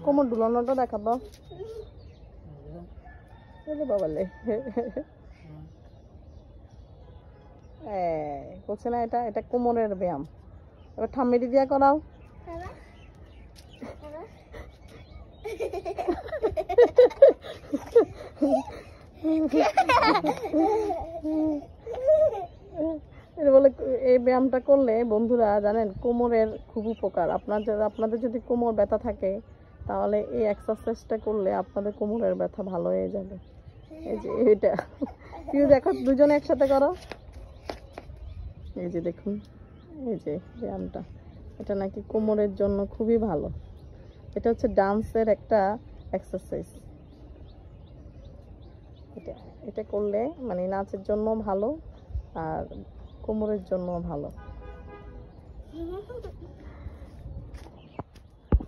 কোমর ডুলানোটা দেখাবো বাবালে বলছে না এটা এটা কোমরের ব্যায়াম এবার ঠাম্মিটি দিয়া করাও বলে এই ব্যায়ামটা করলে বন্ধুরা জানেন কোমরের খুব উপকার আপনাদের যদি কোমর ব্যথা থাকে তাহলে এই এক্সারসাইজটা করলে আপনাদের কোমরের ব্যথা ভালো হয়ে যাবে এই যে এটা তুই দেখো দুজনে একসাথে করো এই যে দেখুন এই যে ব্যায়ামটা এটা নাকি কোমরের জন্য খুবই ভালো এটা হচ্ছে ডান্সের একটা এক্সারসাইজ এটা এটা করলে মানে নাচের জন্য ভালো আর কোমরের জন্য ভালো